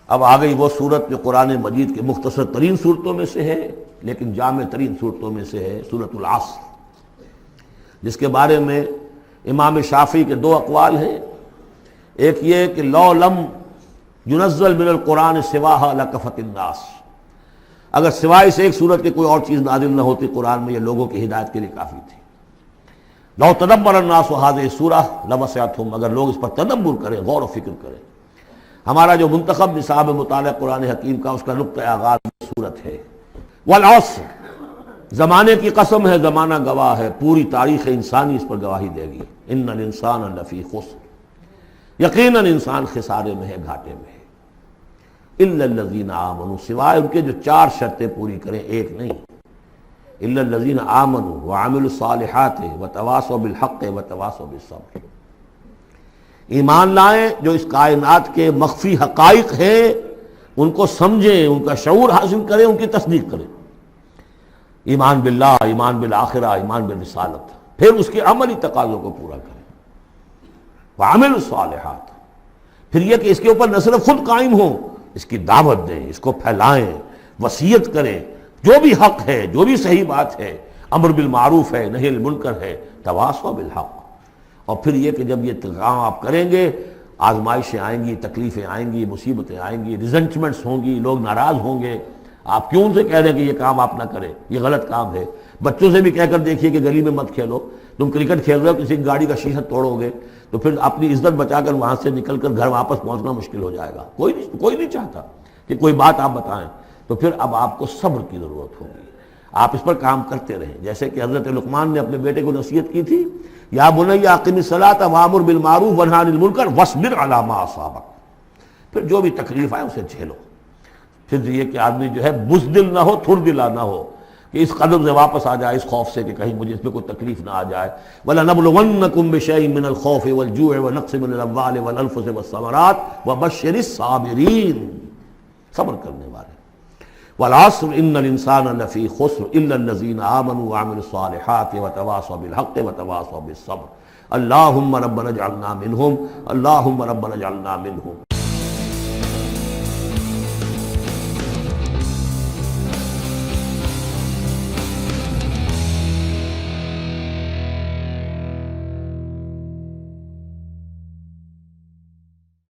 اب آ گئی وہ صورت جو قرآن مجید کے مختصر ترین صورتوں میں سے ہے لیکن جامع ترین صورتوں میں سے ہے، سورۃ العصر، جس کے بارے میں امام شافعی کے دو اقوال ہیں۔ ایک یہ کہ لو لم ينزل من القرآن سواہا لکفت الناس، اگر سوائے اس ایک صورت کے کوئی اور چیز نازل نہ ہوتی قرآن میں، یہ لوگوں کی ہدایت کے لیے کافی تھی۔ لو تدبر الناس هذه السورہ لوسعتهم، اگر لوگ اس پر تدبر کریں، غور و فکر کریں۔ ہمارا جو منتخب نصاب مطالعہ قرآن حکیم کا، اس کا نقطہ آغاز صورت ہے۔ والعصر، زمانے کی قسم ہے، زمانہ گواہ ہے، پوری تاریخ انسانی اس پر گواہی دے گی۔ ان الانسان لفی خسر، یقیناً انسان خسارے میں ہے، گھاٹے میں ہے۔ الا الذین آمنوا، سوائے ان کے جو چار شرطیں پوری کریں، ایک نہیں۔ الا الذین آمنوا وعملوا الصالحات وتواصوا بالحق وتواصوا بالصبر، ایمان لائیں جو اس کائنات کے مخفی حقائق ہیں ان کو سمجھیں، ان کا شعور حاصل کریں، ان کی تصدیق کریں۔ ایمان باللہ، ایمان بالآخرہ، ایمان بالرسالت، پھر اس کے عملی تقاضوں کو پورا کریں۔ وعملوا الصالحات، پھر یہ کہ اس کے اوپر نہ صرف خود قائم ہوں، اس کی دعوت دیں، اس کو پھیلائیں، وصیت کریں، جو بھی حق ہے، جو بھی صحیح بات ہے، امر بالمعروف ہے، نہی عن المنکر ہے، تواصوا بالحق۔ اور پھر یہ کہ جب یہ کام آپ کریں گے، آزمائشیں آئیں گی، تکلیفیں آئیں گی، مصیبتیں آئیں گی، ریزنٹمنٹس ہوں گی، لوگ ناراض ہوں گے۔ آپ کیوں ان سے کہہ رہے ہیں کہ یہ کام آپ نہ کریں، یہ غلط کام ہے؟ بچوں سے بھی کہہ کر دیکھیے کہ گلی میں مت کھیلو، تم کرکٹ کھیل رہے ہو، کسی کی گاڑی کا شیشہ توڑو گے تو پھر اپنی عزت بچا کر وہاں سے نکل کر گھر واپس پہنچنا مشکل ہو جائے گا۔ کوئی نہیں چاہتا کہ کوئی بات آپ بتائیں، تو پھر اب آپ کو صبر کی ضرورت ہوگی۔ آپ اس پر کام کرتے رہیں، جیسے کہ حضرت لقمان نے اپنے بیٹے کو نصیحت کی تھی، یا بنی اقم الصلاۃ وامر بالمعروف وانہی عن المنکر واصبر علی ما اصابک، پھر جو بھی تکلیف آئے اسے جھیلو۔ پھر یہ کہ آدمی جو ہے بزدل نہ ہو، تھر دلا نہ ہو، کہ اس قدم سے واپس آ جائے، اس خوف سے کہ کہیں مجھے اس میں کوئی تکلیف نہ آ جائے۔ وَلَنَبْلُوَنَّكُمْ بِشَيْءٍ مِّنَ الْخَوْفِ وَالْجُوعِ وَنَقْصٍ مِّنَ الْأَمْوَالِ وَالْأَنفُسِ وَالثَّمَرَاتِ وَبَشِّرِ الصَّابِرِينَ، صبر کرنے والے۔ والعصر ان الانسان لفی خسر الا الذین آمنوا وعملوا الصالحات وتواصوا بالحق وتواصوا بالصبر۔ اللہم ربنا اجعلنا منہم، اللہم ربنا اجعلنا منہم۔